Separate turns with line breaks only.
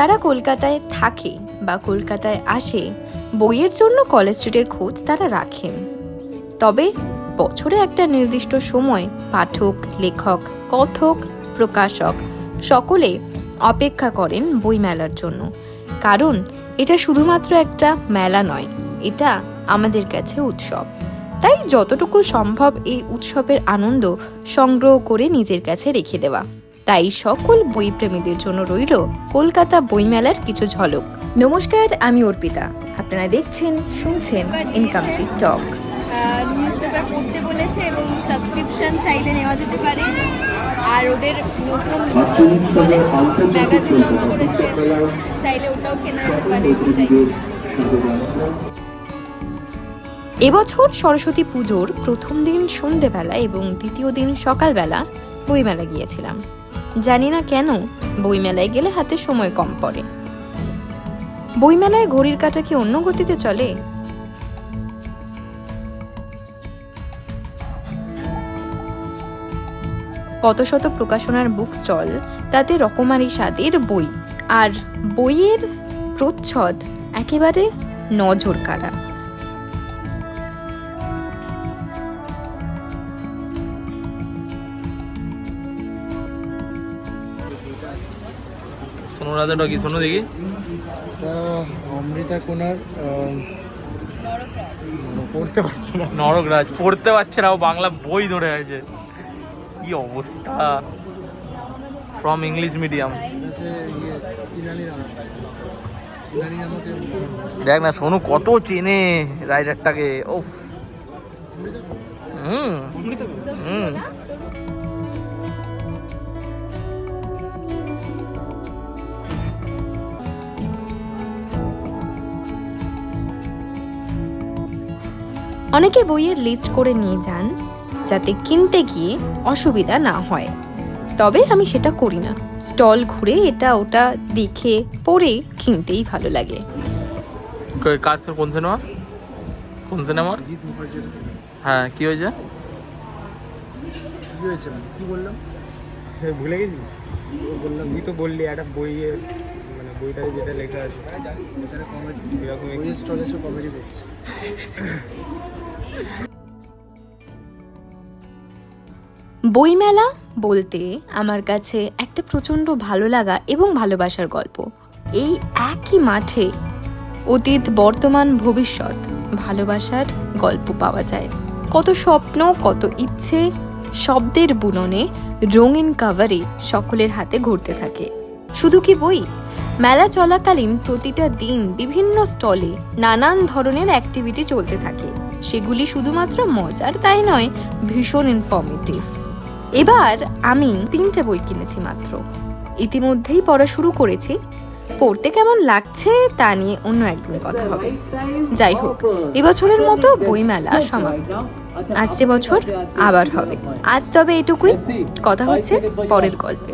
যারা কলকাতায় থাকে বা কলকাতায় আসে বইয়ের জন্য কলেজ স্ট্রিটের খোঁজ তারা রাখেন। তবে বছরে একটা নির্দিষ্ট সময় পাঠক, লেখক, কথক, প্রকাশক সকলে অপেক্ষা করেন বইমেলার জন্য। কারণ এটা শুধুমাত্র একটা মেলা নয়, এটা আমাদের কাছে উৎসব। তাই যতটুকু সম্ভব এই উৎসবের আনন্দ সংগ্রহ করে নিজের কাছে রেখে দেওয়া। তাই সকল বইপ্রেমীদের জন্য রইল কলকাতা বইমেলার কিছু ঝলক। নমস্কার, আমি অর্পিতা। আপনারা দেখছেন, শুনছেন ইনকমপ্লিট টক।
নিউজ পেপার পড়তে বলেছে এবং সাবস্ক্রিপশন চাইলে নেওয়া যেতে পারে। আর ওদের নতুন বলে ম্যাগাজিন লঞ্চ করেছে, চাইলে ওটাও কেনা যেতে পারে।
এবছর সরস্বতী পুজোর প্রথম দিন সন্ধেবেলা এবং দ্বিতীয় দিন সকালবেলা বইমেলা গিয়েছিলাম। জানি না কেন বইমেলায় গেলে হাতে সময় কম পড়ে। বইমেলায় ঘড়ির কাঁটা কি অন্য গতিতে চলে? কত শত প্রকাশনার বুক স্টল, তাতে রকমারি স্বাদের বই, আর বইয়ের প্রচ্ছদ একেবারে নজর কাড়া।
সোনু রাজাটা কি? সোনু দেখি।
অমৃতা কোনার পড়তে পারছে না।
নরকরাজ পড়তে পারছে না, ও বাংলা বই ধরে আছে। কি অবস্থা! From English medium. দেখ না সোনু কত চেনে রাইডারটাকে। ওফ। হুম হুম
অনেকে বইয়ের লিস্ট করে নিয়ে যান যাতে কিনতে গিয়ে অসুবিধা না হয়, তবে আমি সেটা করি না। স্টল ঘুরে এটা ওটা দেখে পড়ে কিনতেই ভালো লাগে।
কার কোন সিনেমা? কোন সিনেমা? হ্যাঁ, কি হয়েছে?
কি হয়েছে কি বললাম ভুলে গেছিস? বললাম তুই তো বললি একটা বইয়ে, মানে বইটাতে যেটা লেখা আছে এখানে কমেডি, এরকম বইয়ের স্টলে সব কমেডি করছে।
বইমেলা বলতে আমার কাছে একটা প্রচণ্ড ভালো লাগা এবং ভালোবাসার গল্প। এই একই মাঠে অতীত, বর্তমান, ভবিষ্যৎ ভালোবাসার গল্প পাওয়া যায়। কত স্বপ্ন, কত ইচ্ছে শব্দের বুননে রঙিন কাভারে সকলের হাতে ঘুরতে থাকে। শুধু কি বই, মেলা চলাকালীন প্রতিটা দিন বিভিন্ন স্টলে নানান ধরনের অ্যাক্টিভিটি চলতে থাকে। সেগুলি শুধুমাত্র মজার তাই নয়, ভীষণ ইনফরমেটিভ। এবার আমি 3টে বই কিনেছি মাত্র। ইতিমধ্যেই পড়া শুরু করেছি। পড়তে কেমন লাগছে তা নিয়ে অন্য একদিন কথা হবে। যাই হোক, এবছরের মতো বইমেলা সমাপ্ত। আসছে বছর আবার হবে। আজ তবে এটুকুই। কথা হচ্ছে পরের গল্পে।